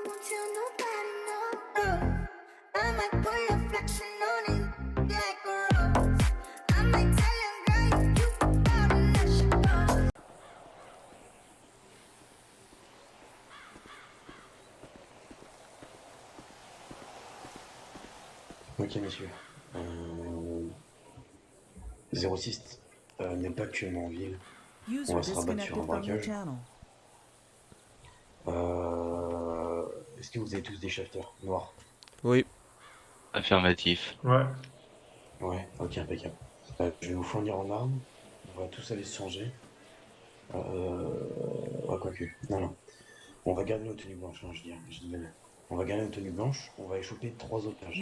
won't tell nobody, no. I might pull a flexion on it like a rose. I might tell him, girl, you gotta let you go. Ok, monsieur. 06 n'est pas actuellement en ville. On va se rabattre sur un braquage. Est-ce que vous avez tous des shafters noirs? Oui. Affirmatif. Ouais. Ouais, ok, impeccable. Je vais vous fournir en armes. On va tous aller se changer. Ouais, quoique. Non. On va garder nos tenues blanches, hein, je dis bien. On va garder nos tenues blanches. On va échoper 3 otages.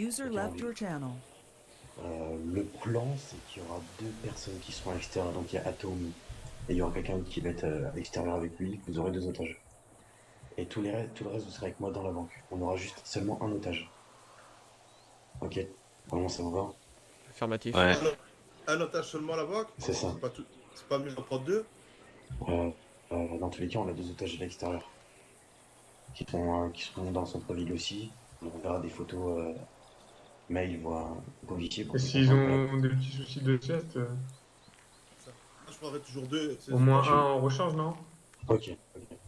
Le plan, c'est qu'il y aura 2 personnes qui seront à l'extérieur. Donc il y a Atom et il y aura quelqu'un qui va être à l'extérieur avec lui. Vous aurez 2 otages. Et tout le reste, vous serez avec moi dans la banque. On aura juste seulement un otage. Ok. Vraiment, ça vous va? Affirmatif. Ouais. Un otage seulement à la banque? C'est ça. C'est pas mieux d'en prendre 2? Dans tous les cas, on a 2 otages à l'extérieur. Qui seront dans le centre-ville aussi. On verra des photos mail, voire policiers. Et s'ils ont des petits soucis de sieste, Je prendrais toujours 2. au moins un en rechange, non? Ok.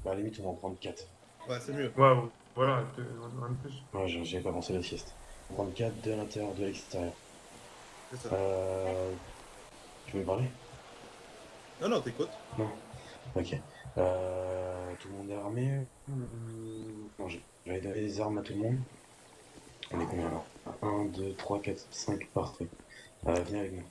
Bah, à la limite, on va en prendre 4. Ouais, c'est mieux. Ouais, voilà, un de plus. Ouais, j'avais pas pensé à la sieste. On va prendre 4, 2 à l'intérieur, 2 à l'extérieur. C'est ça. Tu veux me parler? Non, t'écoutes. Non. Ok. Tout le monde est armé? Non, j'avais donné des armes à tout le monde. On est combien là? 1, 2, 3, 4, 5, parfait. Viens avec nous.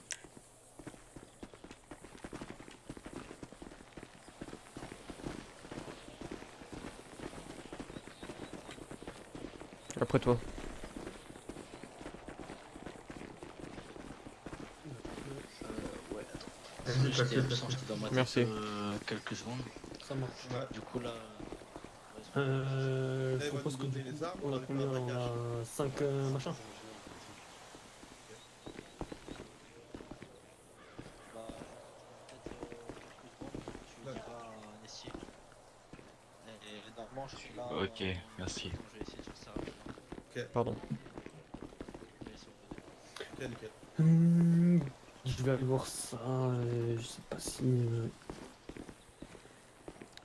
Après toi. Ouais, Vas-y, j'étais t'inquiète, absent, j'étais dans ma tête Merci. quelques secondes. Ça marche. Ouais. Du coup là... Je va propose nous que donner du coup, les armes, on on a arrive combien? à un On braquage. a 5 machins. Bah, peut-être quelques secondes, tu diras à Nessie. Et normalement je suis là... Ok, merci. Je vais essayer de faire ça rapidement. Pardon. Je vais essayer de- Ok, nickel. Je vais aller voir ça. Je sais pas si.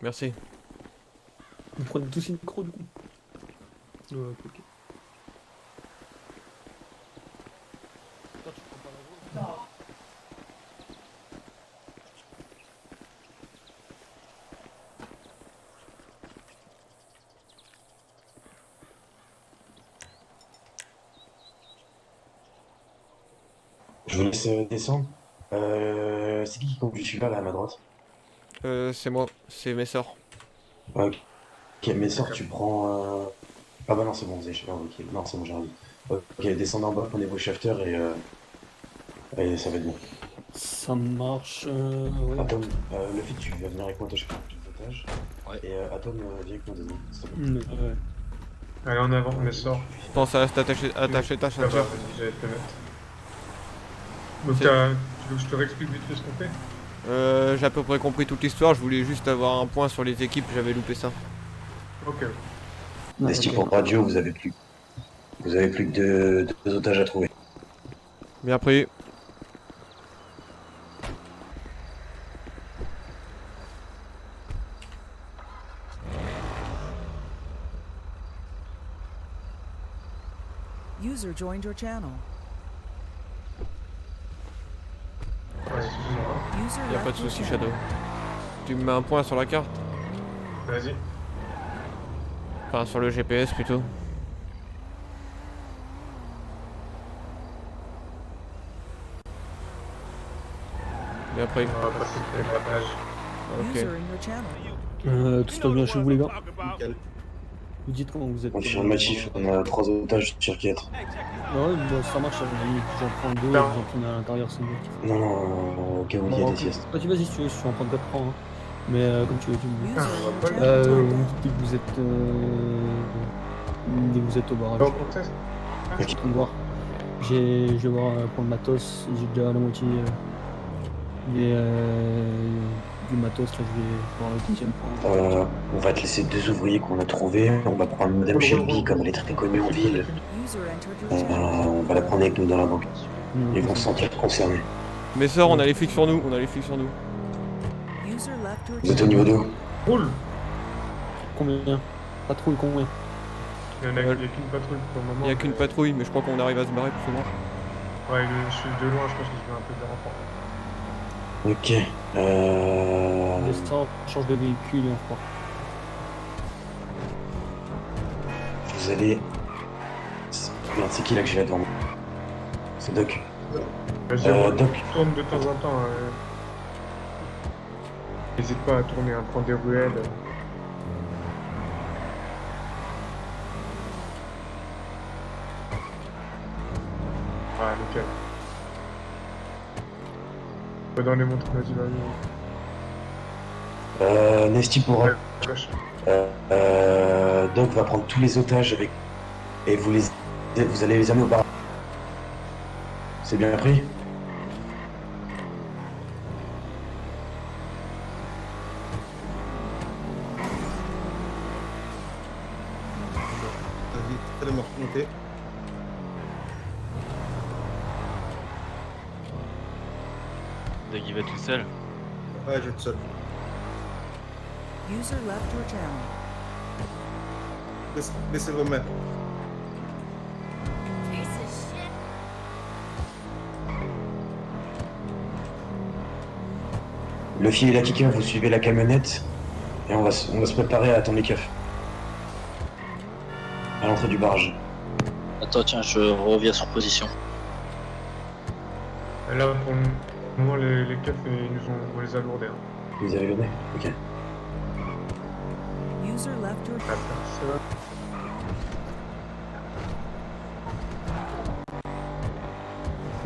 Merci. Vous prenez tous une micro du coup? Ouais, ok. Toi, tu prends pas la jaune? Je vous laisse descendre. C'est qui conduit celui-là, là, à ma droite? C'est moi. C'est mes sorts. Ok, mais sort, tu prends... Ah bah non, c'est bon, vous avez... ok, non, c'est bon, j'arrive. Ok, descendez en bas, prenez vos shafters et ça va être bon. Ça marche. Ouais. Atom, le fait tu vas venir avec moi t'acheter les otages. Ouais. Et Atom, viens avec moi dedans, s'il te plaît. Ouais. Allez, en avant, on sort. Pense à rester attaché ta Ça va, ceinture. vas-y, j'allais te le mettre. Donc, C'est- tu veux que je te réexplique vite fait ce qu'on fait? J'ai à peu près compris toute l'histoire, je voulais juste avoir un point sur les équipes, j'avais loupé ça. Ok. Desti Ok. pour radio, vous avez plus que 2 otages à trouver. Bien pris. User joined your channel. Ouais, excuse-moi. User Y'a pas de left your soucis, channel. Shadow. Tu me mets un point sur la carte? Vas-y. Enfin, sur le GPS plutôt. Bien pris. On va passer le télégraphage. Ok. User in your channel. Tout se passe bien chez vous les gars? Nickel. Vous dites quand vous êtes. Confirmatif, on a 3 otages sur 4. Ouais, bah, ça marche, à la limite, j'en prends 2 et vous en prenez à l'intérieur, c'est mieux. Non, au cas où il y a des siestes. Vas-y, si tu veux, si tu veux en prendre 4 prends. Hein. Mais comme tu veux, tu me dis. User in your channel. Vous me dites que vous êtes au barrage. Bon, pour ça, Je suis en train de voir. Je vais voir pour le matos, j'ai déjà la moitié. du matos, là, je vais voir le deuxième point. On va te laisser 2 ouvriers qu'on a trouvés. On va prendre Madame Shelby, comme elle est très connue en ville. User entered your channel. On va la prendre avec nous dans la banque. Hmm, Ils vont ok, se ça sentir concernés. Mes sœurs, on a les flics sur nous, on a les flics sur nous. User left your Vous êtes au channel. niveau d'où? Roule. marche. Combien? Patrouille combien? Il y en a, il y a qu'une patrouille pour le moment. Il y a qu'une mais- patrouille, mais je crois qu'on arrive à se barrer plus souvent. Ouais, je suis de loin, je pense que je vais un peu de renfort. Ok. Descends, change de véhicule et on repart. Vous allez... Merde, c'est qui là que j'ai là devant moi? C'est Doc. Vas-y, Doc. tourne de temps en temps. N'hésite pas à tourner, hein, prendre des ruelles. Ah, nickel. Va dans les montres, vas-y, vas-y. Nesty pourra... Ouais, gauche. Doc va prendre tous les otages avec... Et vous allez les amener au bar. C'est bien pris? Vas-y, fais-le me remonter. Doug il va tout seul. Ouais, je vais tout seul. User left your channel. Laissez-le remettre. Le fil et la kicker, vous suivez la camionnette. Et on va se préparer à attendre les keufs. À l'entrée du barrage. Attends, tiens, je reviens sur position. Et là, pour le moment, les keufs, on les a lourdés. Hein. Vous avez donné? Ok. User left your Ah, channel. personne.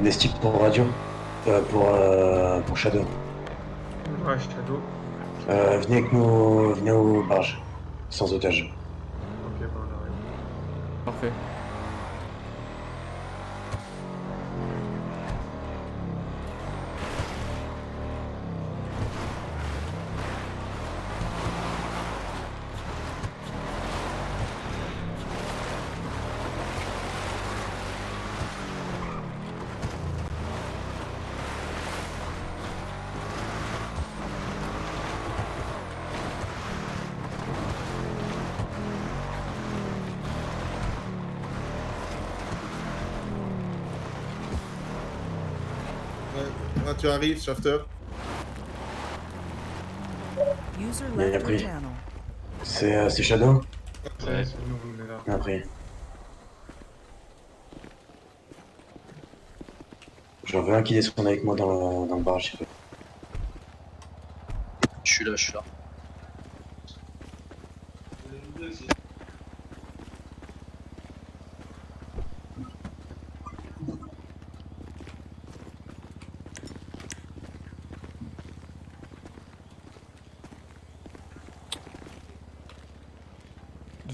Nesty pour radio. Pour Shadow. Ouais, Shadow. Venez avec nous, venez au barrage. Sans otage. Ok, bah on arrive. Parfait. Ouais, là, tu arrives, Shafter. User Bien left your pris. channel. C'est Shadow? Ouais, c'est nous, on est là. Bien pris. J'en veux un qui descend avec moi dans le barrage. s'il te plaît. Je suis là, je suis là.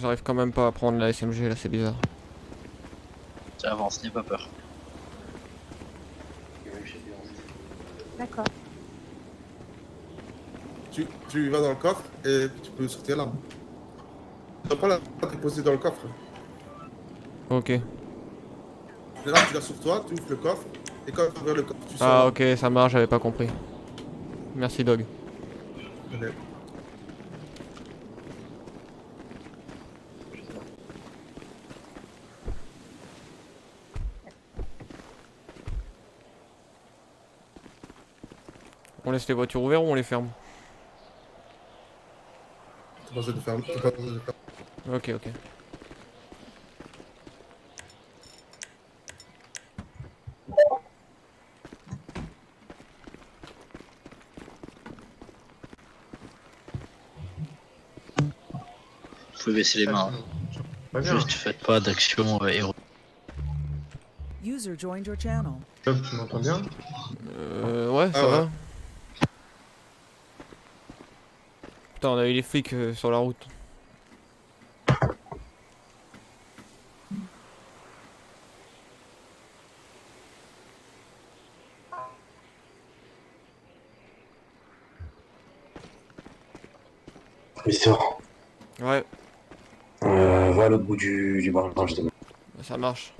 J'arrive quand même pas à prendre la SMG là, c'est bizarre. Ça avance, n'aie pas peur. D'accord. Tu vas dans le coffre et tu peux sortir l'arme. Tu vas pas la déposer dans le coffre. Ok. Et là, tu l'as sur toi, tu ouvres le coffre. Et quand tu ouvres le coffre, tu sors. Ah l'arme. ok, ça marche, j'avais pas compris. Merci Dog. Ok. On laisse les voitures ouvertes ou on les ferme? T'as pas besoin de faire. T'as pas besoin de faire. Ok, ok. Vous pouvez baisser les mains. hein. Pas bien. Juste faites pas d'action héros. User joined your channel. Doc, tu m'entends bien? Ouais, ça Ah ouais. va. Putain, on a eu les flics sur la route. Mister, Ouais, va à l'autre bout du barrage, justement. ça marche.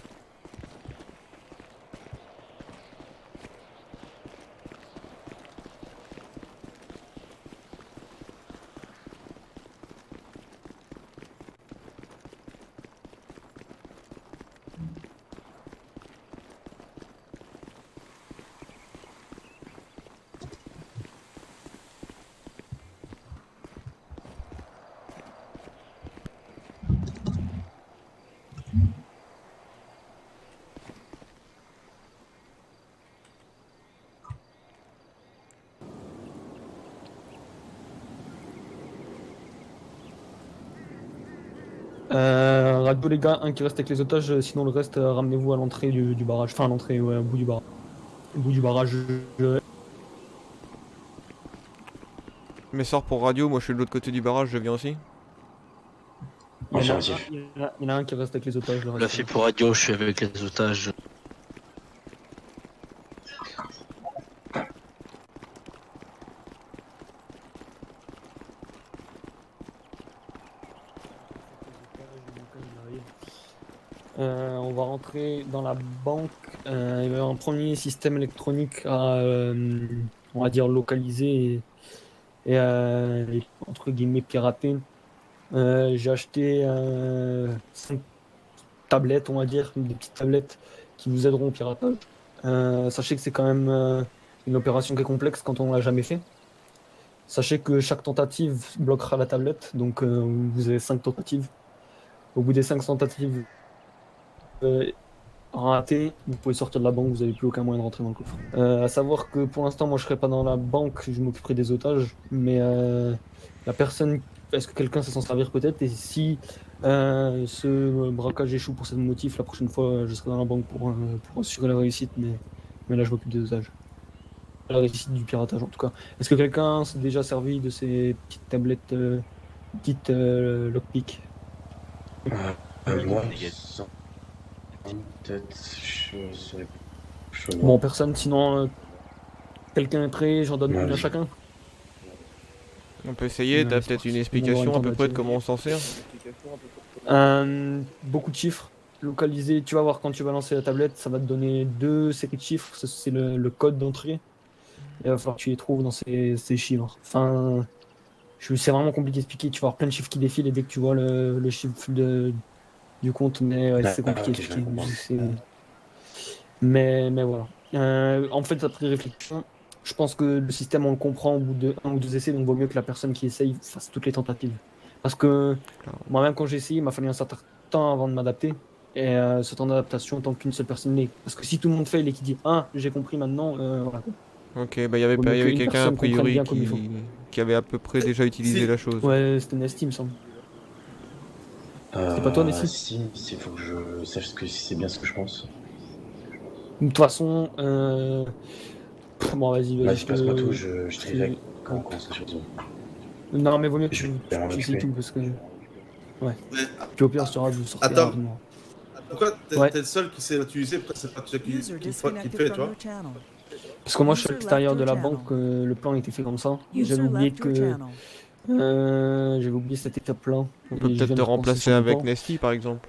Radio les gars, un qui reste avec les otages, sinon le reste, ramenez-vous à l'entrée du barrage. Enfin, à l'entrée, ouais, au bout du barrage. Au bout du barrage, Mais sors pour radio, moi je suis de l'autre côté du barrage, je viens aussi. il y en a- Affirmatif. il y en a un qui reste avec les otages. Le La reste, fille pour radio, je suis avec les otages. On va rentrer dans la banque. Il va y avoir un premier système électronique à, on va dire, localiser et, entre guillemets pirater. J'ai acheté 5 tablettes, on va dire, des petites tablettes qui vous aideront au piratage. Sachez que c'est quand même une opération qui est complexe quand on l'a jamais fait. Sachez que chaque tentative bloquera la tablette, donc vous avez 5 tentatives. Au bout des 5 tentatives ratées, vous pouvez sortir de la banque, vous n'avez plus aucun moyen de rentrer dans le coffre. À savoir que pour l'instant, moi je serai pas dans la banque, je m'occuperai des otages, mais la personne, est-ce que quelqu'un sait s'en servir peut-être? Et si ce braquage échoue pour ce motif, la prochaine fois je serai dans la banque pour assurer la réussite, mais là je m'occupe des otages. La réussite du piratage en tout cas. Est-ce que quelqu'un s'est déjà servi de ces petites tablettes, petites lockpick? Moi, Nickel. sans tête, je serais chaud. Bon, personne, sinon quelqu'un est prêt, j'en donne une à Vas-y. chacun. On peut essayer, Ouais, t'as c'est peut-être parti. une On explication va à peu près de tenter. comment on s'en sert? Beaucoup de chiffres localisés. Tu vas voir quand tu vas lancer la tablette, ça va te donner 2 séries de chiffres. C'est le code d'entrée. Il va falloir que tu les trouves dans ces chiffres. Enfin, c'est vraiment compliqué à expliquer. Tu vas avoir plein de chiffres qui défilent et dès que tu vois le chiffre du compte, mais ouais, c'est compliqué à Ok, je expliquer. comprends. Mais voilà. En fait, après réflexion, je pense que le système, on le comprend au bout de 1 ou 2 essais, donc vaut mieux que la personne qui essaye fasse toutes les tentatives. Parce que moi-même, quand j'ai essayé, il m'a fallu un certain temps avant de m'adapter. Et ce temps d'adaptation, tant qu'une seule personne l'est. Parce que si tout le monde fait et qui dit ah, j'ai compris maintenant, voilà. Ok, bah il y avait, Vaut pas- mieux il y avait qu'une quelqu'un a personne comprenne priori bien comme il faut. qui avait à peu près déjà utilisé Si. la chose. Ouais, c'était Nesty, il me semble. C'est pas toi, Nessie? Si, il faut que je sache ce que c'est bien ce que je pense. De toute façon, bon, vas-y, Vas-y, je passe-moi te- tout, je te dirai quand Ouais. on sera sur Zoom. Non, mais vaut mieux que Je tu vais m'en essayes occuper. tout parce que. Ouais. Mais Puis au pire, tu sortir Attends. rapidement. pourquoi Ouais. t'es le seul qui sait l'utiliser? Pourquoi c'est pas toi qui User le fait, disconnected tu from vois? your channel. Parce que moi, je suis à User l'extérieur left de la your banque, le plan était fait comme ça. User J'avais oublié left your que. channel. J'avais oublié cette étape-là. On Et peut je peut-être viens te de repenser remplacer sur le avec temps. Nesty par exemple.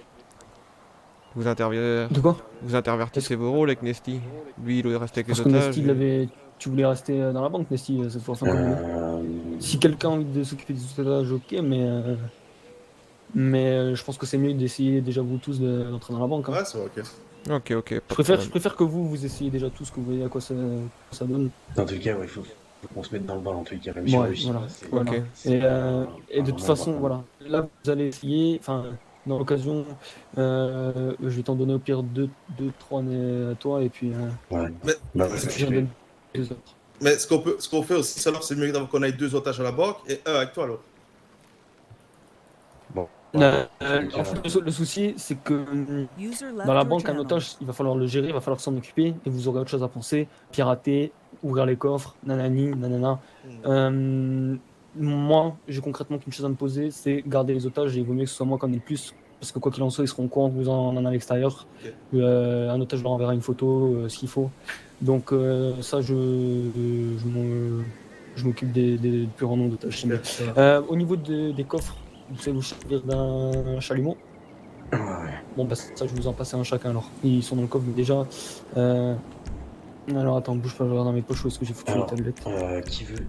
Vous De quoi? intervertissez vos rôles avec Nesty. Lui il reste avec les Parce que otages. Nesty, tu voulais rester dans la banque, Nesty, cette fois. Enfin, comme il est. Si quelqu'un a envie de s'occuper des otages, ok, mais je pense que c'est mieux d'essayer déjà vous tous d'entrer dans la banque. Hein. Ouais, c'est ok. Ok, Je pas de préfère, problème. que vous essayiez déjà tous, que vous voyez à quoi ça donne. Dans tous les cas, ouais, il faut qu'on se mette dans le bain, en tout cas, même si on Ouais, réussit voilà. pas, c'est- Voilà. Ok. c'est Et, pas- et de pas toute vraiment façon, important. voilà. Là, vous allez essayer, enfin, dans l'occasion, je vais t'en donner au pire 2-3 à toi, et puis Ouais. Mais, Bah, ouais, j'en donne 2 autres. mais ce qu'on fait aussi, alors, c'est mieux qu'on ait 2 otages à la banque et un avec toi, alors. Bon. En fait, le souci, c'est que User left dans la your banque, un channel. otage, il va falloir le gérer, il va falloir s'en occuper, et vous aurez autre chose à penser, pirater, ouvrir les coffres, nanani, nanana. Moi, j'ai concrètement qu'une chose à me poser, c'est garder les otages, et il vaut mieux que ce soit moi qui en ai le plus, parce que quoi qu'il en soit, ils seront au courant que vous en avez à l'extérieur. Ok. Un otage leur enverra une photo, ce qu'il faut. Donc ça, Je m'occupe des plus grands nombres de tâches. Au niveau des coffres, vous savez vous servir d'un chalumeau. Ouais, ouais. Bon, bah, ça, je vais vous en passer un chacun alors. Ils sont dans le coffre, mais déjà. Alors, attends, bouge pas, je regarde dans mes poches où est-ce que j'ai foutu les Alors, tablettes. qui veut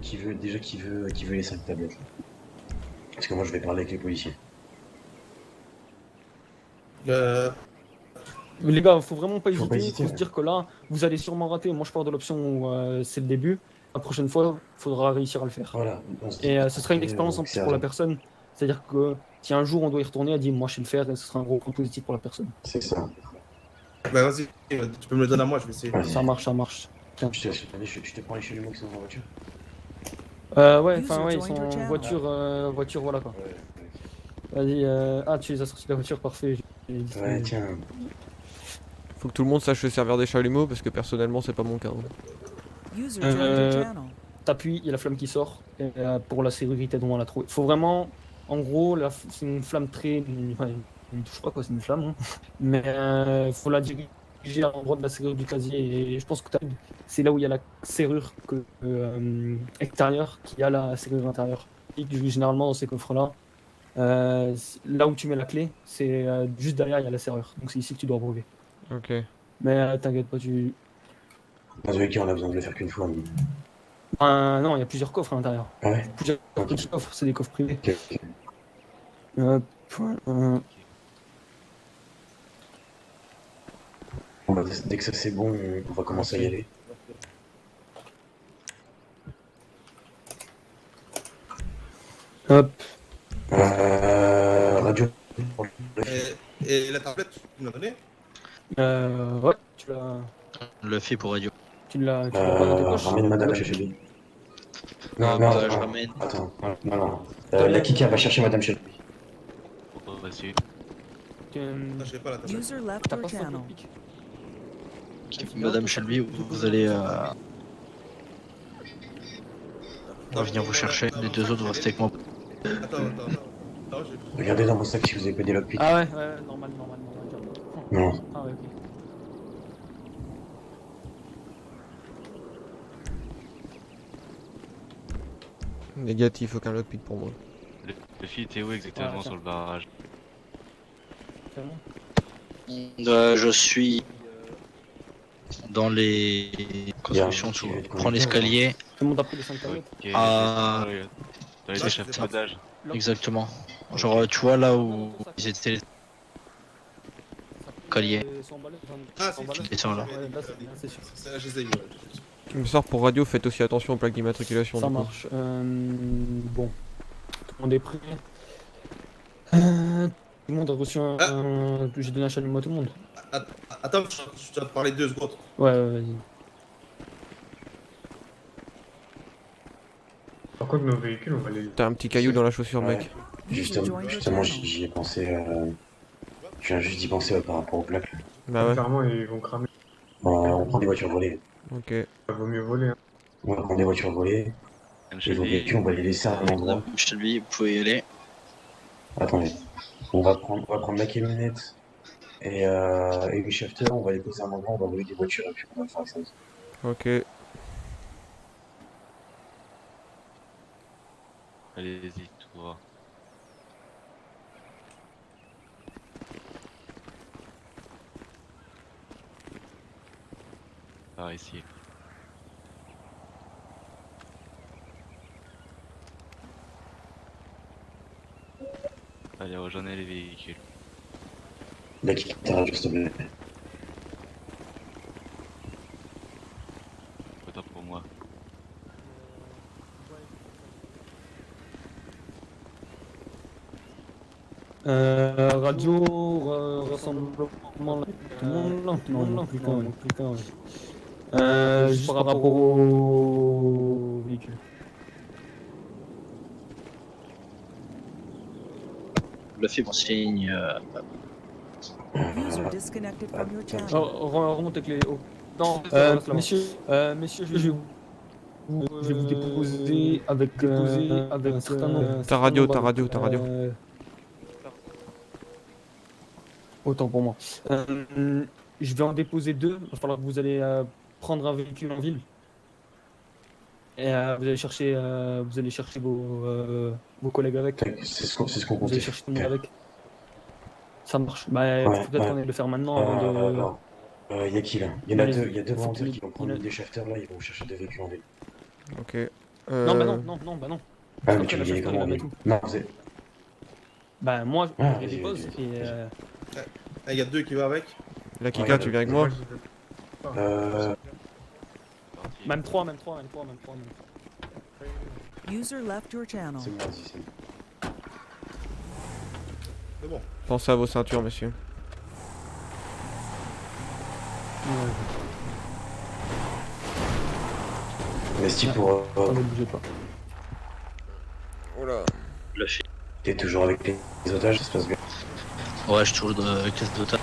les 5 tablettes là? Parce que moi, je vais parler avec les policiers. Mais les gars, faut vraiment pas Faut hésiter. pas hésiter, Faut se ouais. dire que là, vous allez sûrement rater. Moi, je pars de l'option où c'est le début. La prochaine fois, il faudra réussir à le faire. Voilà, on se dit Et pas ce sera une expérience en que plus c'est pour la rien. personne. C'est-à-dire que si un jour on doit y retourner, elle dit moi je sais le faire et ce sera un gros point positif pour la personne. C'est ça. Bah vas-y, tu peux me le donner à moi, je vais essayer. Vas-y. Ça marche, ça marche. Tiens. Je te prends les chalumeaux qui sont dans la voiture. Ouais, User enfin ouais, ils joined sont your channel. voiture, voilà quoi. Ouais, Vas-y, ah tu les as sortis de la voiture, parfait. ouais, tiens. Faut que tout le monde sache se servir des chalumeaux parce que personnellement c'est pas mon cas. Hein. User joined your channel. T'appuies, il y a la flamme qui sort. Et, pour la serrure, il t'aide à la trouver. Faut vraiment, en gros, c'est une flamme très. Enfin, il ne touche pas quoi, c'est une flamme. Hein. Mais faut la diriger à l'endroit de la serrure du casier. Et je pense que c'est là où il y a la serrure extérieure qui a la serrure intérieure. Et généralement dans ces coffres-là, là où tu mets la clé, c'est juste derrière il y a la serrure. Donc c'est ici que tu dois retrouver. Ok. Mais t'inquiète pas, tu. Dans tous les cas, on a besoin de le faire qu'une fois. Mais... Non, il y a plusieurs coffres à l'intérieur. Ah ouais? Plusieurs Ok. petits coffres, c'est des coffres privés. Ok, ok. Bon, bah, dès que ça c'est bon, on va commencer à y aller. Hop. Radio. Et la tablette, tu me l'as donnée? Ouais, tu l'as. Le fait pour radio. Tu l'as pas dans tes poches. Ramène Madame Shelby. Non, Bah, non, je attends. ramène. Attends, non, non. La Kika va chercher Madame Shelby. Vas-y. Non, je sais pas la tablette. User left T'as your pas channel. Madame Shelby, vous allez on va venir vous chercher. Les deux autres vont rester avec moi. Attends. Non, j'ai... Regardez dans mon sac si vous avez pas des lockpicks. Ah ouais, normal. Non. Ah ouais, ok. Négatif, aucun lockpick pour moi. Le fil était où exactement Ah, sur le barrage? C'est bon. Je suis dans les constructions dessous. Prends l'escalier. Tout le monde a pris les 5 tablettes. Ok, Ah. dans les échafaudages. Exactement. Genre, tu vois là où ils étaient les escaliers. Ah, Ils sont là. Ouais, là, c'est bien, c'est sûr. c'est la GZI, ouais. Mais ça pour radio, faites aussi attention aux plaques d'immatriculation. Ça du coup. marche. Bon. Tout le monde est prêt. Tout le monde a reçu un. J'ai donné un chalumeau à tout le monde. Attends, je dois te parler 2 secondes. Ouais, vas-y. Par contre, nos véhicules, on va les. T'as un petit caillou dans la chaussure, Ouais. mec. Justement, j'y ai pensé. Je viens juste d'y penser par rapport aux plaques. Là. Bah ouais. Clairement, ils vont cramer. On prend des voitures volées. Ok. Ça vaut mieux voler. Hein. On va prendre des voitures volées. Et vos véhicules, on va les laisser à un endroit. Madame Shelby, vous pouvez y aller. Attendez. On va prendre la camionnette et le shifter, on va les poser à un endroit, on va envoyer des voitures et puis on va faire ça. Ok. Allez-y, tout droit. Par ici. Allez, rejoignez les véhicules. La quitte ta radio, s'il te plaît. Autant pour moi. Radio, rassemblement. Tout le monde là. Non, plus qu'un, ouais. Juste par rapport au véhicule. Le fait mon signe. User disconnected from your channel. Remonte avec les hauts. Non, messieurs, je vais vous déposer avec un certain nombre. Ta radio. Autant pour moi. Je vais en déposer 2. Il va falloir que vous allez prendre un véhicule en ville. Et vous allez chercher vos collègues avec. C'est ce qu'on Vous comptait allez chercher tout le monde faire. avec. Ça marche. Bah, Ouais, faut peut-être ouais. qu'on aille le faire maintenant avant de. Alors, il y a qui là? Il y en a Allez, deux, il y a deux faut volontaires qu'il- qui vont il y prendre en a- des shafters là, ils vont chercher des véhicules en ville. Ok. Non, bah non, non, non, bah non. Ah, mais Après, tu la veux gagner chef, comment en il va ville? mettre Non, vous êtes. Bah, moi, Ah, je les vas-y, dépose vas-y, et. vas-y. Ah, il y a 2 qui vont avec. La Kika, tu viens avec moi? Moi, j'y vais pas. Parti. Même 3, même 3, même 3, même 3. User left your channel. C'est bon, vas-y, c'est bon. C'est bon. Pensez à vos ceintures, messieurs. Investi pour. Ne bougez pas. Oula. T'es toujours avec les otages, ça se passe bien. Ouais, je suis toujours avec les otages.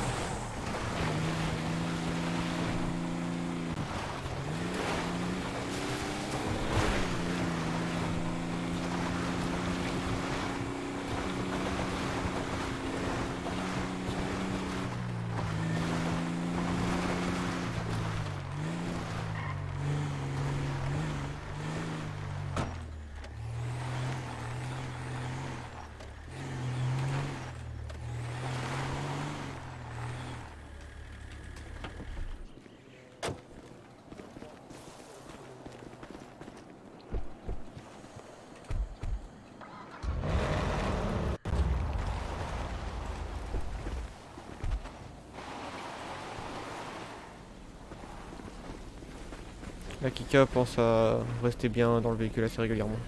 La Kika pense à rester bien dans le véhicule assez régulièrement.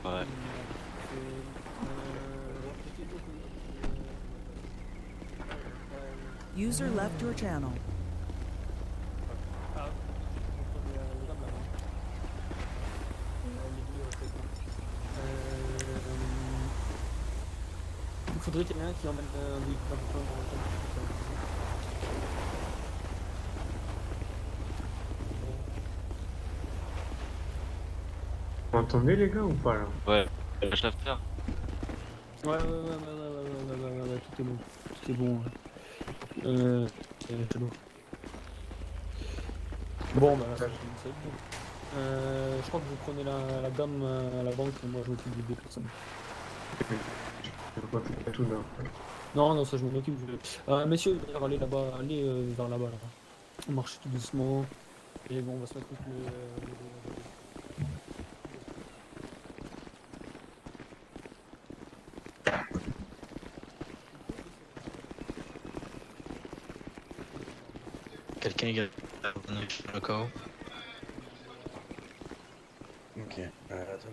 Ouais. User left your channel. Il faudrait qu'il y en ait un qui emmène un véhicule un peu Vous m'entendez, les gars, ou pas là? Ouais. Le shafter. Ouais, tout est bon. Tout est bon. C'est bon. Bon, bah, c'est bon. Je crois que vous prenez la dame à la banque et moi je m'occupe des deux personnes. Je vois pas tout là. Non, non, ça je m'en occupe. Messieurs, d'ailleurs, allez là-bas, allez vers là-bas. Là. On marche tout doucement. Et bon, on va se mettre avec le. Quelqu'un est le cas où. Ok, attends.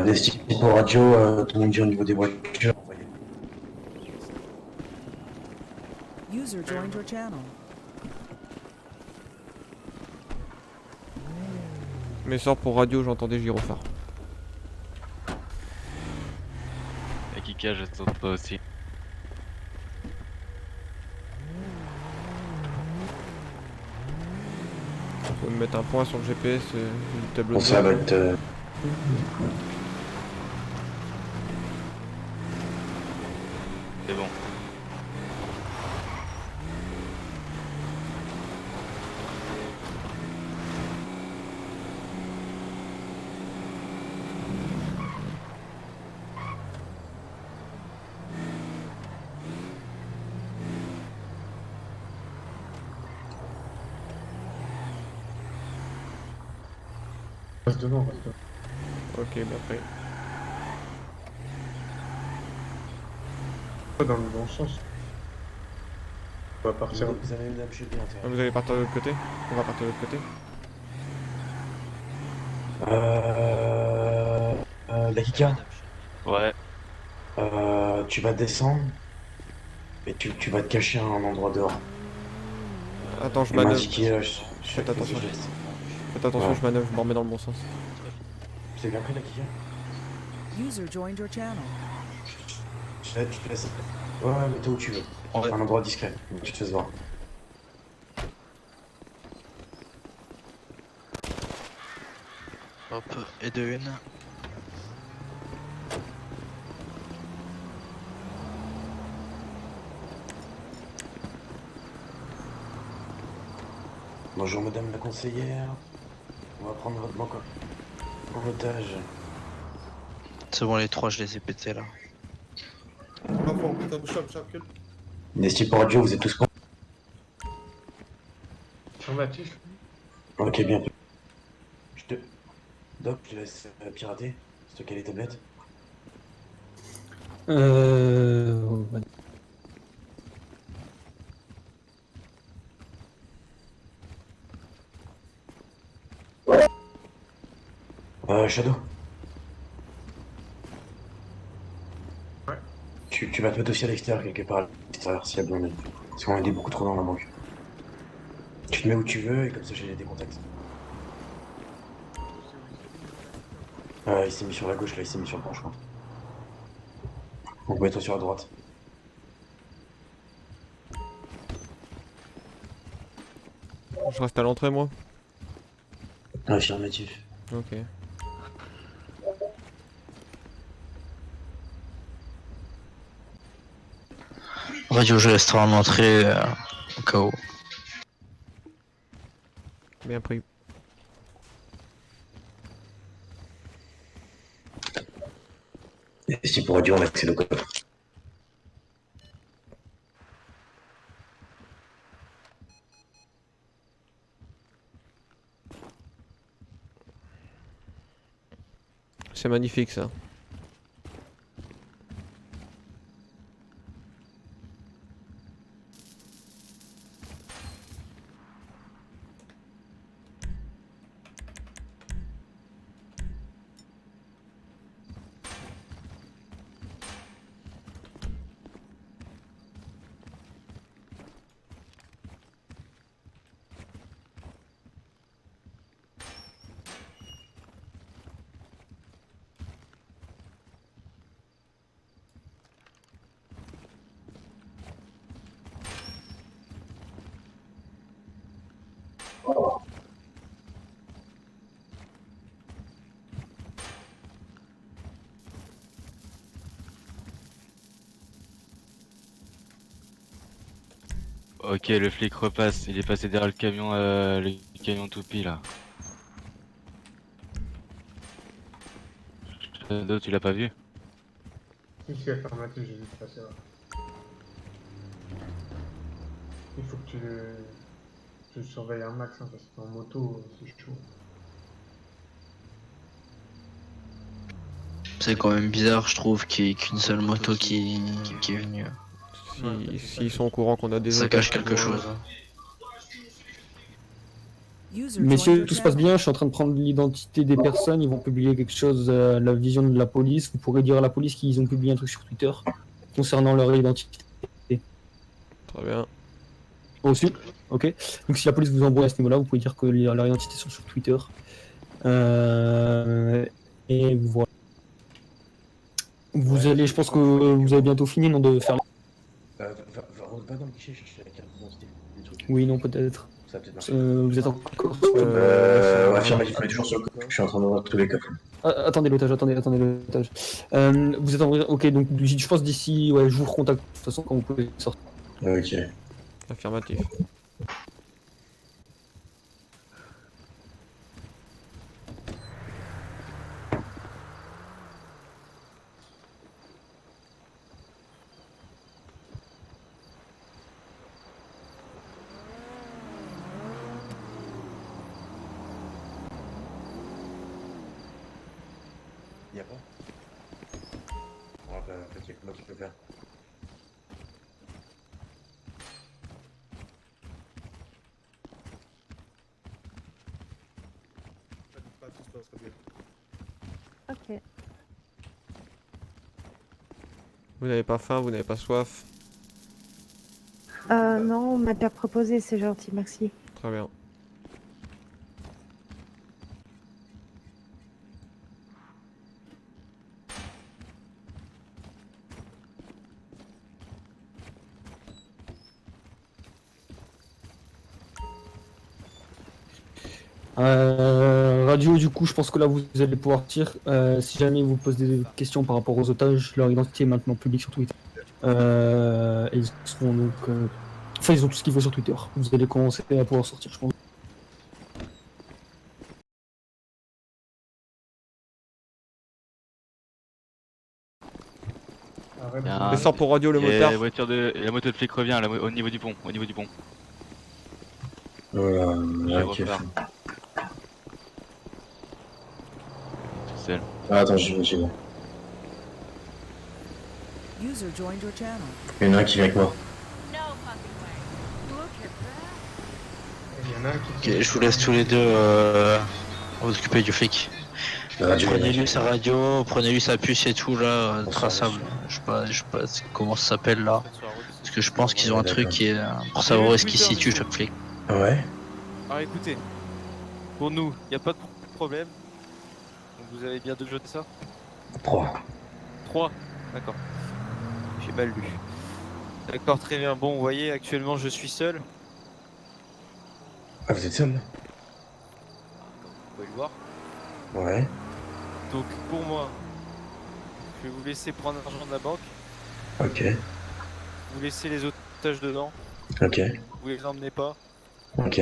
Destination pour radio, tout le monde dit au niveau des voitures. Envoyez. User joined your channel. Mais sort pour radio, j'entendais gyrophare. La Kika, je saute pas aussi. Vous pouvez me mettre un point sur le GPS, le tableau Bon, de ça bord. va être. C'est bon. Reste devant, reste devant. Ok, bien pris. Pas dans le bon sens. On va partir. Vous avez une dame chez bien Ah, vous allez partir de l'autre côté? On va partir de l'autre côté. La Kika, Ouais. tu vas descendre et tu vas te cacher à un endroit dehors. Attends, je Il m'a manœuvre. indiqué, Faites attention. je laisse. Faites attention, Ouais. je manœuvre, je m'en remets dans le bon sens. C'est bien pris la Kika? User joined your channel. Je te laisse. Ouais, mets-toi où tu veux. Ouais. Un endroit discret, où tu te fasses voir. Hop, et de une. Bonjour madame la conseillère. On va prendre votre banque en otage. C'est bon, les trois, je les ai pétés là. Enfant, putain, choc, quel... Nesti pour radio, vous êtes tous contents? Affirmatif. Ok, bien. Doc, je te laisse pirater. Stocker les tablettes. Ouais. Shadow. Ouais. Tu vas te mettre aussi à l'extérieur, quelque part à l'extérieur, s'il y a besoin d'aide. Parce qu'on a aidé beaucoup trop dans la banque. Tu te mets où tu veux et comme ça j'ai des contacts. Il s'est mis sur la gauche là, il s'est mis sur le banc, je crois. Donc mets-toi sur la droite. Je reste à l'entrée, moi. Affirmatif. Ok. Radio, je resterai en entrée au cas où. Bien pris. Nesti pour radio, on a accès au code. C'est magnifique ça. Ok, le flic repasse. Il est passé derrière le camion toupie là. Shadow, tu l'as pas vu? Si, affirmatif, j'ai vu passer là. Il faut que tu surveilles un max, hein, parce qu'en moto, c'est chaud. C'est quand même bizarre, je trouve, qu'il y ait qu'une seule moto qui est venue. S'ils sont au courant qu'on a des Ça otages cache quelque qui vont- chose. User joined Messieurs, your tout se passe channel. bien, je suis en train de prendre l'identité des personnes, ils vont publier quelque chose à la vision de la police. Vous pourrez dire à la police qu'ils ont publié un truc sur Twitter concernant leur identité. Très bien. Reçu. Ok. Donc si la police vous envoie à ce niveau-là, vous pouvez dire que leur identité sont sur Twitter. Et voilà. Vous allez, je pense que vous avez bientôt fini, non, de faire. Va dans le guichet chercher la carte d'identité du truc. Oui, non, peut-être. Ça va peut-être marcher. Vous êtes encore. Affirmatif, on est toujours sur le coffre. Je suis en train d'ouvrir tous les coffres. Attendez l'otage, attendez l'otage. Vous êtes en vrai. Ok, donc je pense d'ici, ouais, je vous recontacte de toute façon quand vous pouvez sortir. Ok. Affirmatif. Y'a pas? En fait, y'a que moi qui peux faire. Pas, tout se passera bien. Ok. Vous n'avez pas faim, vous n'avez pas soif. Non, on m'a déjà proposé, c'est gentil, merci. Très bien. Radio, du coup, je pense que là, vous allez pouvoir partir. Si jamais vous posez des questions par rapport aux otages, leur identité est maintenant publique sur Twitter. Et ils seront donc. Enfin, ils ont tout ce qu'il faut sur Twitter. Vous allez commencer à pouvoir sortir, je pense. Arrête. Y a un- Mais sort pour radio le Et motard. la moto de flic revient là, au niveau du pont. Au niveau du pont. Voilà, Je ok. repars. Tout seul. Ah, attends, j'y vais. User joined your channel. Il y en a un qui vient avec moi. Il y en a un qui. Ok, je vous laisse tous les deux vous occuper du flic. Prenez-lui sa radio, prenez-lui sa puce et tout là, traçable. Je sais pas comment ça s'appelle là. Parce que je pense qu'ils ont un truc qui est pour savoir où est-ce qu'il se situe chaque flic. Ouais. Alors écoutez, pour nous, il n'y a pas de problème. Donc vous avez bien 2 jeux de ça 3. 3. D'accord. J'ai mal lu. D'accord, très bien. Bon, vous voyez, actuellement je suis seul. Ah, vous êtes seul là? Comme vous pouvez le voir. Ouais. Donc pour moi, je vais vous laisser prendre l'argent de la banque. Ok. Vous laissez les otages dedans. Ok. Vous les emmenez pas. Ok.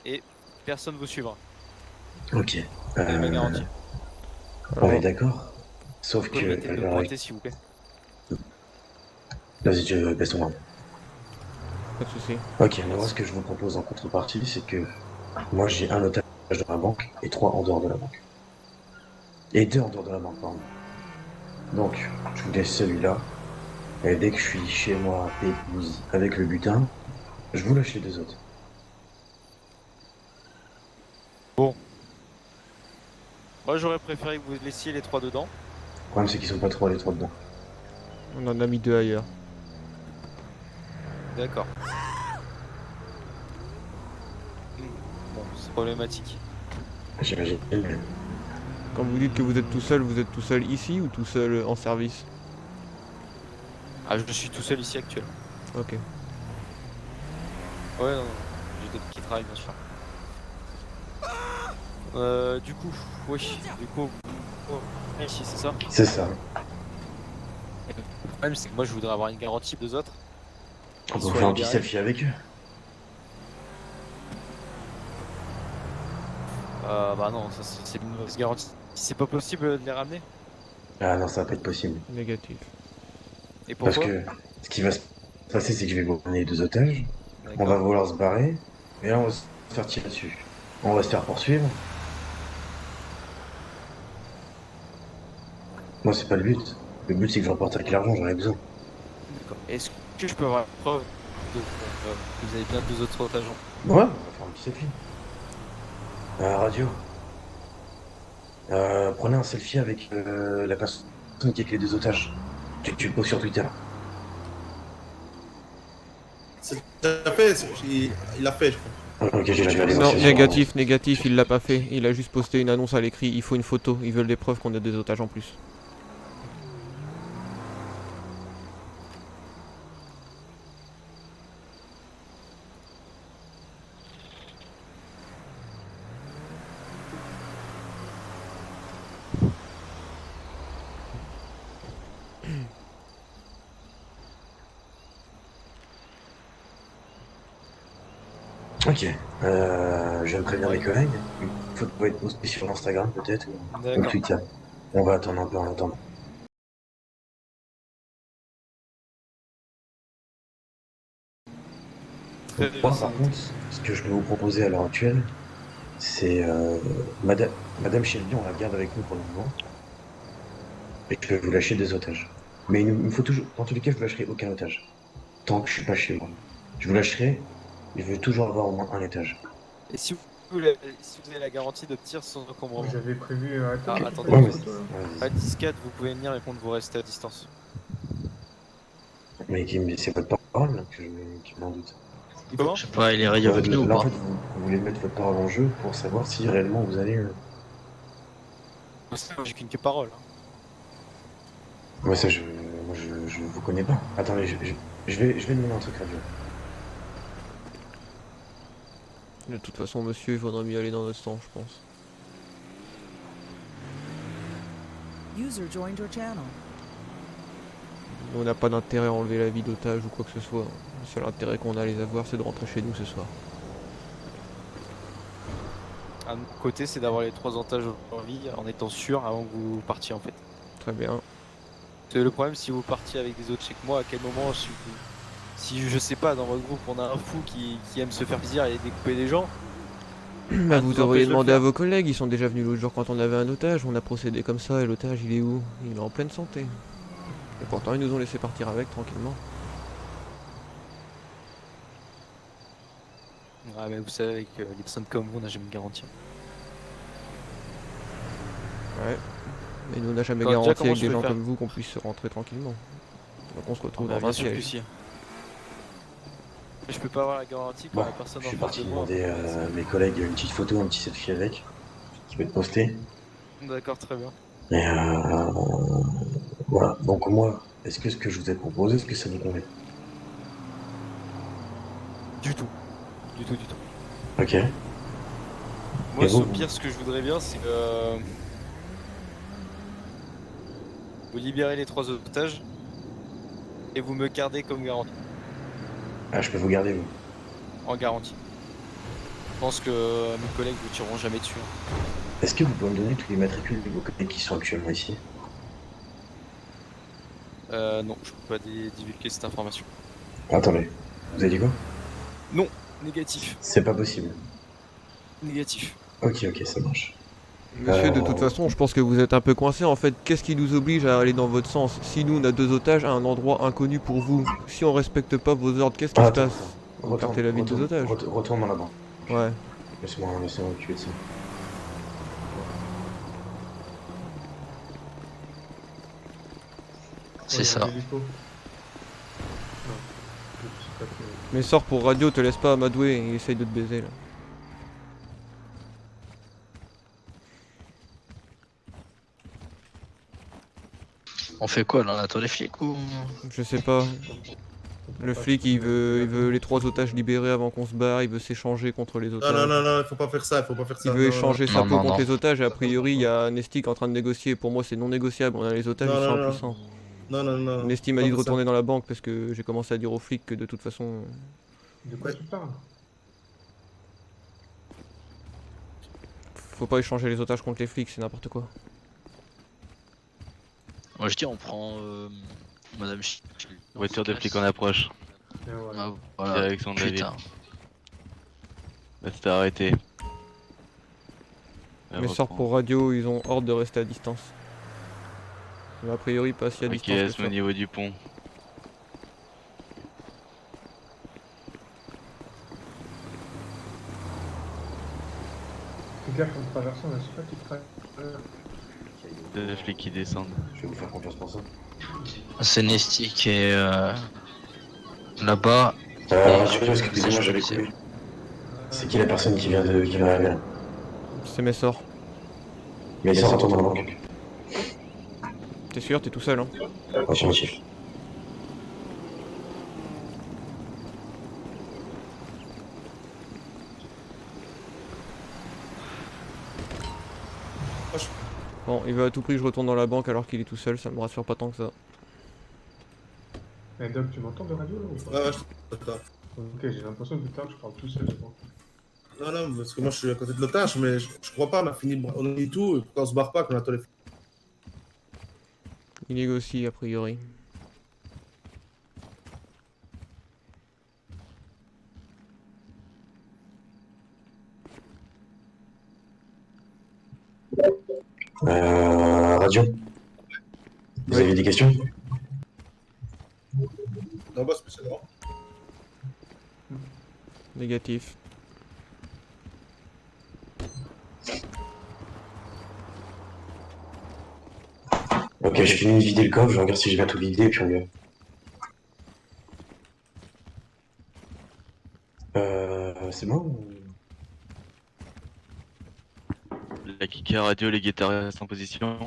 Et personne vous suivra. Ok. Vous avez ma garantie. On est d'accord. Sauf Vous pouvez que. mettez le pointer s'il vous plaît. Vas-y, tu baisse ton arme. Pas de soucis. Ok, mais moi ce que je vous propose en contrepartie, c'est que moi j'ai un otage dans la banque et 3 en dehors de la banque. Et 2 en dehors de la banque, pardon. Donc, je vous laisse celui-là. Et dès que je suis chez moi épouse avec le butin, je vous lâche les 2 autres. Bon. Moi j'aurais préféré que vous laissiez les 3 dedans. Le problème c'est qu'ils sont pas trop les 3 dedans. On en a mis 2 ailleurs. D'accord. Bon, c'est problématique. J'imagine. Quand vous dites que vous êtes tout seul ici ou tout seul en service? Ah, je suis tout seul ici actuellement. Ok. Ouais, non, j'ai d'autres qui travaillent, bien sûr. Du coup, oui, du coup, ici, c'est ça? C'est ça. Le problème, c'est que moi, je voudrais avoir une garantie des autres. On peut Soit faire un petit libérés. selfie avec eux. Bah non, ça c'est une mauvaise garantie. C'est pas possible de les ramener? Ah non, ça va pas être possible. Négatif. Et pourquoi? Parce que ce qui va se passer, c'est que je vais vous ramener les 2 otages. On D'accord. va vouloir se barrer. Et là, on va se faire tirer dessus. On va se faire poursuivre. Moi, c'est pas le but. Le but, c'est que je reporte avec l'argent, j'en ai besoin. D'accord. Est-ce que je peux avoir la preuve que vous avez bien 2 autres otages? Ouais, on va faire un petit selfie. Radio. Prenez un selfie avec la personne qui est avec les 2 otages. Tu le poses sur Twitter. C'est déjà fait, il l'a fait, je crois. Ok, j'ai la Non, négatif, il l'a pas fait. Il a juste posté une annonce à l'écrit. Il faut une photo. Ils veulent des preuves qu'on a des otages en plus. Ok. Je vais me prévenir mes collègues. Une photo va être postée sur Instagram peut-être ou D'accord. Twitter. On va attendre un peu en attendant. Très Moi, bien. par contre, ce que je peux vous proposer à l'heure actuelle, c'est Madame Shelby, on la garde avec nous pour le moment. Et je peux vous lâcher des otages. Mais il me faut toujours, dans tous les cas, je vous lâcherai aucun otage. Tant que je suis pas chez moi. Je vous lâcherai, mais je veux toujours avoir au moins un étage. Et si vous avez la garantie de tir sans encombrement? Vous avez prévu. Attends, attendez. Ouais, mais- photo, là. À 10-4, vous pouvez venir et compte vous rester à distance. Mais c'est votre parole là, qui m'en doute. Comment? Je sais pas, il est radio avec nous ou Là, en pas? fait, vous voulez mettre votre parole en jeu pour savoir si réellement vous allez. J'ai qu'une parole. Moi, ça, je vous connais pas. Attendez, je vais demander un truc radio. De toute façon, monsieur, il faudra mieux aller dans notre sens, je pense. User joined your channel. On n'a pas d'intérêt à enlever la vie d'otage ou quoi que ce soit. Le seul intérêt qu'on a à les avoir, c'est de rentrer chez nous ce soir. À mon côté, c'est d'avoir les 3 otages en vie en étant sûr avant que vous partiez en fait. Très bien. C'est le problème si vous partiez avec des autres chez moi, à quel moment si je sais pas, dans votre groupe on a un fou qui aime se faire plaisir et découper des gens. Bah, vous nous empêche devriez de le demander à faire. vos collègues, ils sont déjà venus l'autre jour quand on avait un otage, on a procédé comme ça et l'otage il est où? Il est en pleine santé. Et pourtant ils nous ont laissé partir avec tranquillement. Ah mais vous savez avec les personnes comme vous on n'a jamais de garantie. Ouais. Mais nous on n'a jamais Enfin, déjà, garanti comment avec je des peux gens faire comme vous qu'on puisse rentrer tranquillement. Donc on se retrouve Bah, dans bien un sûr que piège. si. Je peux pas avoir la garantie quand Bon, la personne je en suis face parti de moi. demander à mes collègues une petite photo, un petit selfie avec, qui peut être posté. D'accord, très bien. Et voilà. Donc moi, est-ce que ce que je vous ai proposé, est-ce que ça vous convient? Du tout. Du tout, du tout. Ok. Moi, Et vous au pire, ce que je voudrais bien, c'est que vous libérez les 3 otages et vous me gardez comme garantie. Ah, je peux vous garder, vous. En garantie. Je pense que mes collègues vous tireront jamais dessus. Est-ce que vous pouvez me donner tous les matricules de vos collègues qui sont actuellement ici? Non, je peux pas divulguer cette information. Attendez, vous avez dit quoi? Non, négatif. C'est pas possible. Négatif. Ok, ça marche. Monsieur, de toute façon, je pense que vous êtes un peu coincé. En fait, qu'est-ce qui nous oblige à aller dans votre sens? Si nous, on a 2 otages à un endroit inconnu pour vous, si on respecte pas vos ordres, qu'est-ce qui se passe? Vous perdez la vie de 2 otages. Retourne dans la banque. Ouais. Laissez-moi m'occuper de ça. C'est ça. Non, je sais pas que- Mais sors pour radio, te laisse pas amadouer, il essaye de te baiser là. On fait quoi là? On attend les flics ou? Je sais pas. Le flic il veut les 3 otages libérés avant qu'on se barre, il veut s'échanger contre les otages. Non, faut pas faire ça, faut pas faire ça. Il veut Non, échanger non. sa Non, peau non, contre non. les otages et a priori il y a Nesty qui est en train de négocier. Pour moi c'est non négociable, on a les otages, Non, ils sont non, non. impuissants. Non. Nesty m'a dit de retourner dans la banque parce que j'ai commencé à dire aux flics que de toute façon... De quoi tu parles? Faut pas échanger les otages contre les flics, c'est n'importe quoi. Moi je dis on prend Madame Voiture de flic en approche. Et voilà. Ah, voilà. Direction de la ville. Putain. Bah, c'était arrêté. Mais sort pour radio, ils ont ordre de rester à distance. Mais a priori pas si à Ok, distance elle que se ça. met au niveau du pont. Fais gaffe en traversant, là, je sais pas qui traverse. Deux flics qui descendent. Je vais vous faire confiance pour ça. C'est Nesty qui est là-bas. Rassurez-vous, excusez-moi, j'avais coupé. C'est qui la personne qui vient d'arriver là? C'est mes sorts. Mais il retourne dans la banque. T'es sûr, t'es tout seul hein? Affirmatif. Bon, il veut à tout prix que je retourne dans la banque alors qu'il est tout seul, ça me rassure pas tant que ça. Eh Doc, tu m'entends de radio là ou pas? Ouais, je t'entends. Ok, j'ai l'impression que tout à l'heure je parle tout seul, je pense. Non, parce que moi je suis à côté de l'otage, mais je crois pas, on a fini, on a dit tout, et pourquoi on se barre pas qu'on attend les flics? Il négocie a priori. Radio. Vous avez des questions? Non, bah spécialement. Négatif. Ok, je finis de vider le coffre, je regarde si j'ai bien tout vidé et puis on y va. C'est bon ou- La Kika radio, les guetteurs restent en position.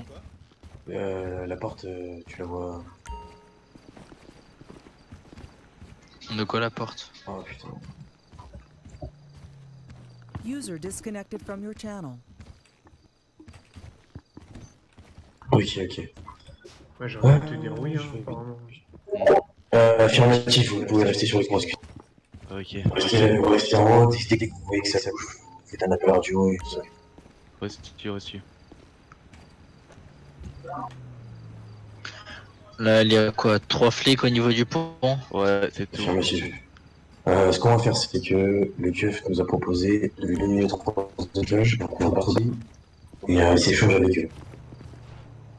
La porte, tu la vois. De quoi la porte? Oh putain. User disconnected from your channel. Ok, ok. Ouais, j'ai envie de te dire oui, hein, apparemment. Affirmatif, vous pouvez rester sur les grosses. Ok. Restez en haut, dès que vous voyez que ça bouge, vous faites un appel radio et tout ça. Reçu, reçu. Là, il y a quoi? 3 flics au niveau du pont? Ouais, c'est tout. Affirmatif. Ce qu'on va faire, c'est que le keuf nous a proposé de lui donner 3 otages, donc on est parti, et il s'échange avec eux.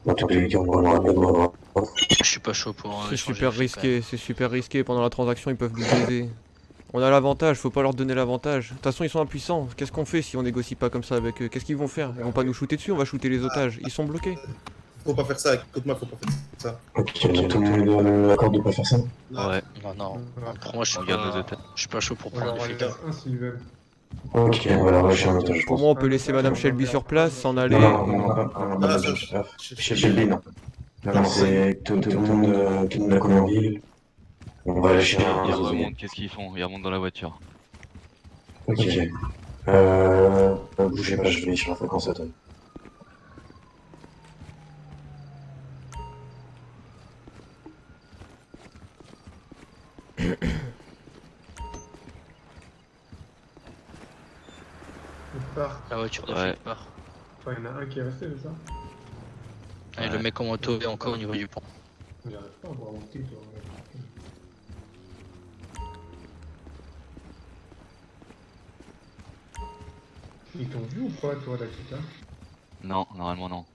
Dans tous les cas, on va avoir Je suis pas chaud pour. C'est échanger super les flics, quand même. risqué, c'est super risqué. Pendant la transaction, ils peuvent nous baiser. On a l'avantage, faut pas leur donner l'avantage. De toute façon, ils sont impuissants. Qu'est-ce qu'on fait si on négocie pas comme ça avec eux? Qu'est-ce qu'ils vont faire? Ils vont pas nous shooter dessus, on va shooter les otages. Ils sont bloqués. Faut pas faire ça, écoute-moi, faut pas faire ça. Ok, donc tout le monde est d'accord de pas faire ça? Ouais. Non. Pour moi, je suis pas chaud pour On leur prendre en les flics. laisse un s'ils veulent. Ok, on va la relâcher un otage. Pour moi, on peut laisser Madame Shelby sur place, s'en aller. Shelby, non. Non, c'est tout le monde la connaît en ville. On va lâcher Ils un remontent, qu'est-ce qu'ils font? Ils remontent dans la voiture. Ok. Bougez pas, je vais sur la fréquence automne. Ils partent. La voiture de Ouais. flic part. Enfin, il y en a un qui est resté, c'est ça? Et le mec en moto est encore au niveau du pont. J'arrive pas à voir mon petit, toi. Ils t'ont vu ou pas, toi, la Kita? Non, normalement non.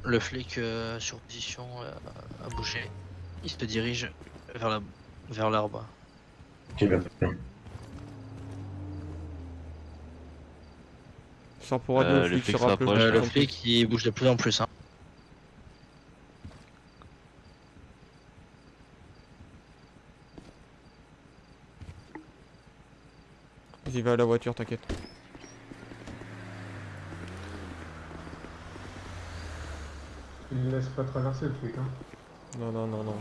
Le flic sur position a bougé. Il se dirige vers l'arbre. Ok, bien. Sors pour radio, Le le flic flic se se rapproche. rapproche. Le flic il bouge de plus en plus. Hein. Vas-y, va à la voiture, t'inquiète. Il ne laisse pas traverser le flic, hein. Non.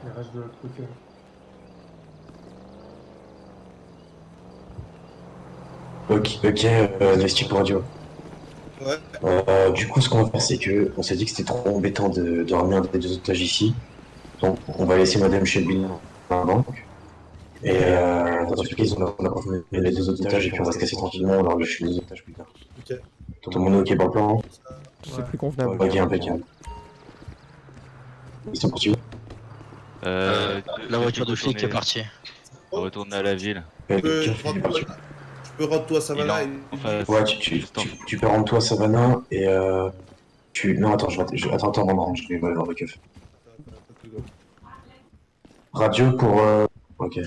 Il reste de l'autre côté. Ok, Vesti pour radio. Ouais. Du coup, ce qu'on va faire, c'est que on s'est dit que c'était trop embêtant de ramener un des deux otages ici. Donc, on va laisser Madame Shelby dans la banque. Et dans tous les cas, on a pas fait les deux otages et puis on va se casser tranquillement. On leur lâche les deux otages plus tard. Ok. Tout le monde est ok pour le plan? C'est plus convenable. Ok, impeccable. Ils sont partis où? La voiture de flic est partie. Retourner à la ville. Tu peux rendre toi Savannah et... Ouais, tu peux rendre toi Savannah et Non, attends, attends, je vais voir le keuf. Radio pour... Ok.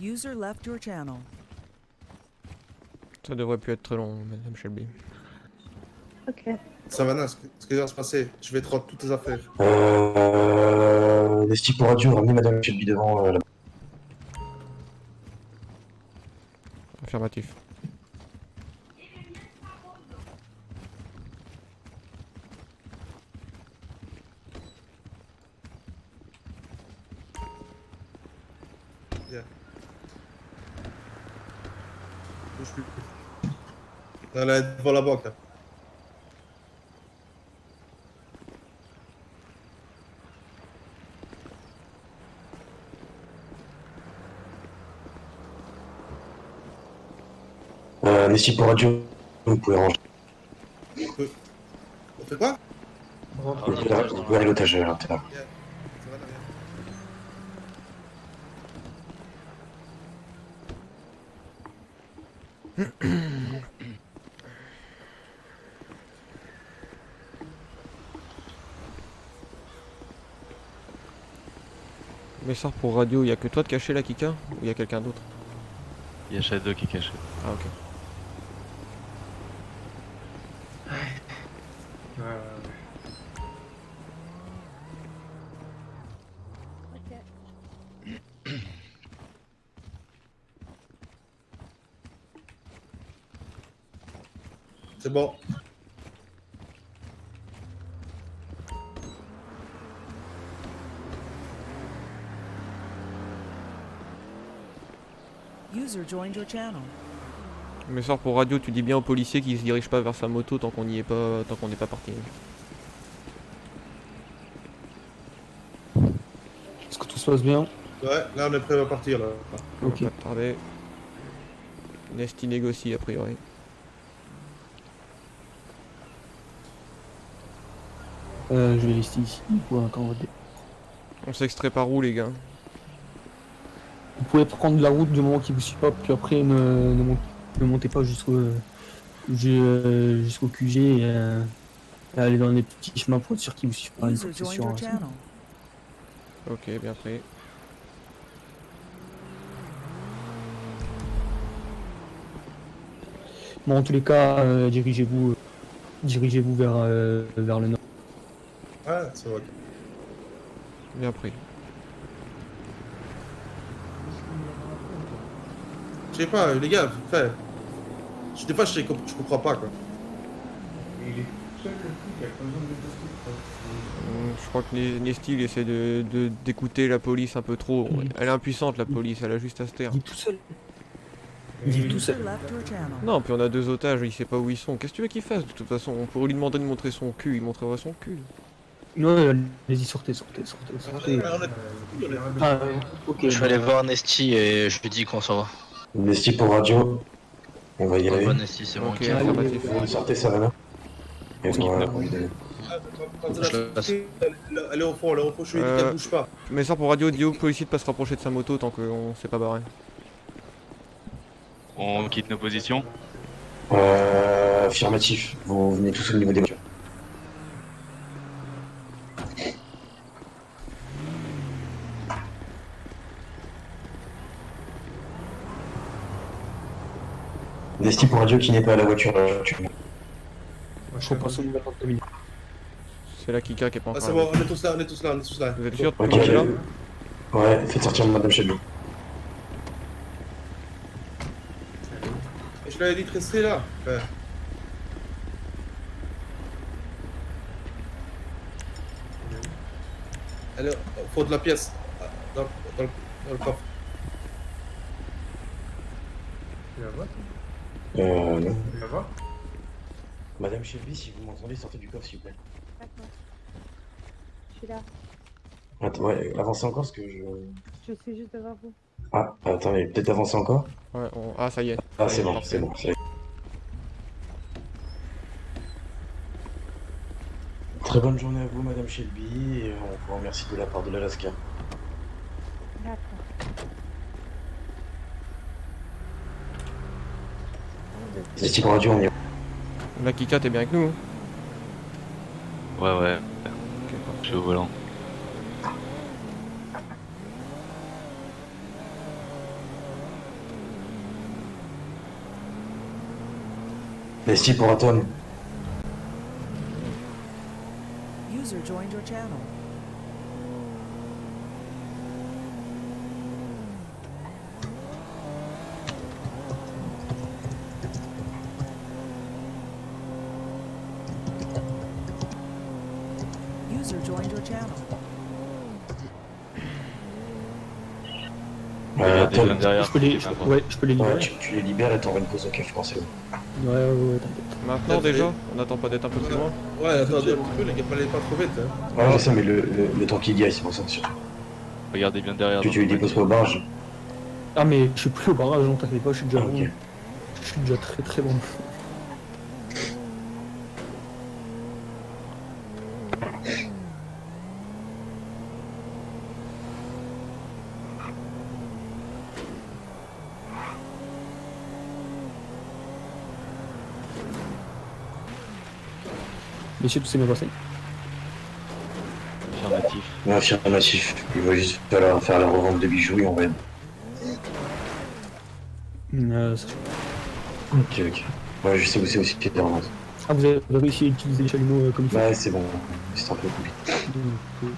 User left your channel. Ça devrait plus être très long, Madame Shelby. Ok. Savannah, ce qui va se passer, je vais te rendre toutes tes affaires. Les sticks pour radio, ramenez Madame Shelby devant la... Affirmatif. Bien. Bouge plus. Elle est devant la banque là. Les sticks pour radio, vous pouvez ranger. On fait quoi? Vous pouvez aller l'otage à l'intérieur. Viens. Savannah, viens. Mais ça pour radio, y a que toi de cacher la Kika ou y a quelqu'un d'autre? Il y a Shadow qui est caché. Ah, ok. Ouais. C'est bon. User joined your channel. Mais sort pour radio, tu dis bien aux policiers qu'ils se dirigent pas vers sa moto tant qu'on n'y est pas, tant qu'on n'est pas parti. Est-ce que tout se passe bien? Ouais, là on est prêt à partir là. Ok. On va pas tarder. Nesty négocie a priori. Je vais rester ici pour quand on va On s'extrait par où les gars? Vous pouvez prendre la route du moment qui vous suit pas, puis après ne montez pas jusqu'au QG et aller dans les petits chemins pour être sûr qu'ils vous suivent pas. User joined your channel. Ok, bien pris. Bon, en tous les cas, dirigez-vous vers le nord. Ouais, c'est vrai. Bien pris. Je sais pas, les gars, fait. Des fois, je comprends pas quoi. Et il est tout seul le flic, il a pas besoin de deux flics. Je crois que Nesty il essaie d'écouter la police un peu trop. Elle est impuissante la police, elle a juste à se taire. Il est tout seul. Il est tout User seul. left your channel. Non, puis on a deux otages, il sait pas où ils sont. Qu'est-ce que tu veux qu'il fasse de toute façon? On pourrait lui demander de montrer son cul, il montrerait son cul. Ouais, allez-y, sortez. Ah, ok. Je vais aller voir Nesty et je lui dis qu'on s'en va. Nesty pour radio. On va y On aller. va Nesty, c'est bon. Ok, ok. affirmatif. Vous sortez ça là. Et on va y aller. Elle est au fond, je lui ai dit qu'elle bouge pas. Mais ça pour radio, dis au policier de pas se rapprocher de sa moto tant qu'on s'est pas barré. On quitte nos positions. Affirmatif. Vous venez tous au niveau des voitures. Nesty pour radio qui n'est pas à la voiture. Je crois pas son numéro de terminé. C'est la Kika qui est pas Ah, encore c'est là. bon, on est tous là. Vous êtes sûr de Ok, partir là? ouais, faites sortir Madame Shelby. Je l'avais dit de rester là. Ouais. Allez, faut de la pièce. Dans le coffre. Tu la vois? Non. Tu la vois? Madame Shelby, si vous m'entendez, sortez du coffre s'il vous plaît. D'accord. Je suis là. Attends, ouais, avancez encore parce que je... Je suis juste devant vous. Ah, attendez, peut-être avancer encore? Ouais, ah ça y est. Ah, c'est bon, Parfait. c'est bon. Très bonne journée à vous, Madame Shelby, et on vous remercie de la part de l'Alaska. D'accord. C'est Steve Radio, on y est. La Kika, t'es bien avec nous? Ouais. Ok, Je suis au volant. Nesty pour Atom. User joined your channel. User joined your channel. Atom. Derrière. Je peux les libérer. Ouais, tu les libères et t'envoies une pause au café français. Ouais, t'inquiète. Maintenant déjà? On n'attend pas d'être un peu plus loin? Ouais, attendez un petit peu, les gars, pas trop vite. Hein. Ouais, je sais, mais le temps qu'il y a, c'est pour ça, surtout. Regardez bien derrière. Tu lui déposes pas au barrage. Ah, mais je suis plus au barrage, non, t'inquiète pas, je suis déjà Ah, bon. ok. Je suis déjà très bon. Messieurs, tout s'est bien passé. Affirmatif. Ouais, affirmatif. Il va juste falloir faire la revente de bijoux et on va... Ça- Ok, ok. Ouais, je sais où c'est aussi qui est derrière. Ah, vous avez réussi à utiliser les chalumeaux comme il faut. Ouais, c'est bon. C'est un peu compliqué. Donc,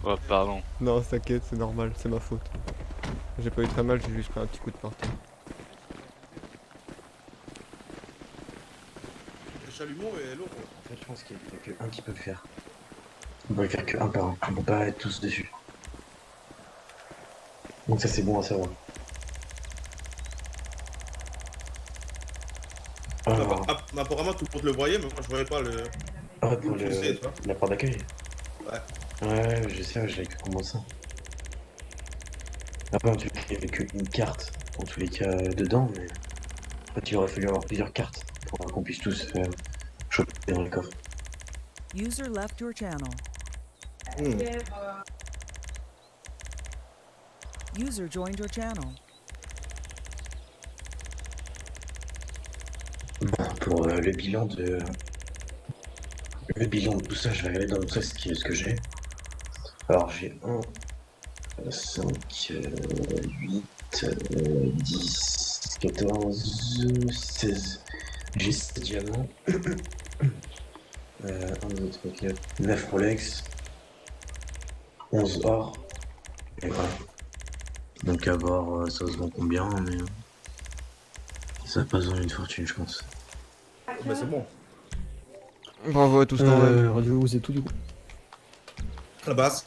Oh, pardon. Non, t'inquiète, c'est normal, c'est ma faute. J'ai pas eu très mal, j'ai juste pris un petit coup de partout. Le chalumeau et l'autre. En fait, je pense qu'il n'y a que un qui peut le faire. On peut le faire que un par un. On peut pas être tous dessus. Donc ça, c'est bon à savoir. Alors, Apparemment, tout le monde le voyait, mais moi je voyais pas le. ah, pour tu le sais, toi. la part d'accueil. Ouais. Ouais, je sais, je l'ai que comment ça. Après, en tout cas, il n'y avait qu'une carte, en tous les cas, dedans, mais en fait, il aurait fallu avoir plusieurs cartes pour qu'on puisse tous choper dans le coffre. User left your channel. User joined your channel. Bon, pour le bilan de tout ça, je vais regarder dans tout ça ce que j'ai. Alors, j'ai 1, 5, 8, 10, 14, 16. J'ai 7 diamants. 1, 2, 3, 4, 9 Rolex. 11 or. Et voilà. Donc à voir ça se vend combien, mais ça va pas se vendre une fortune, je pense. Bah c'est bon. Bravo à tous quand même. Radio, vous êtes tout du coup. À la base.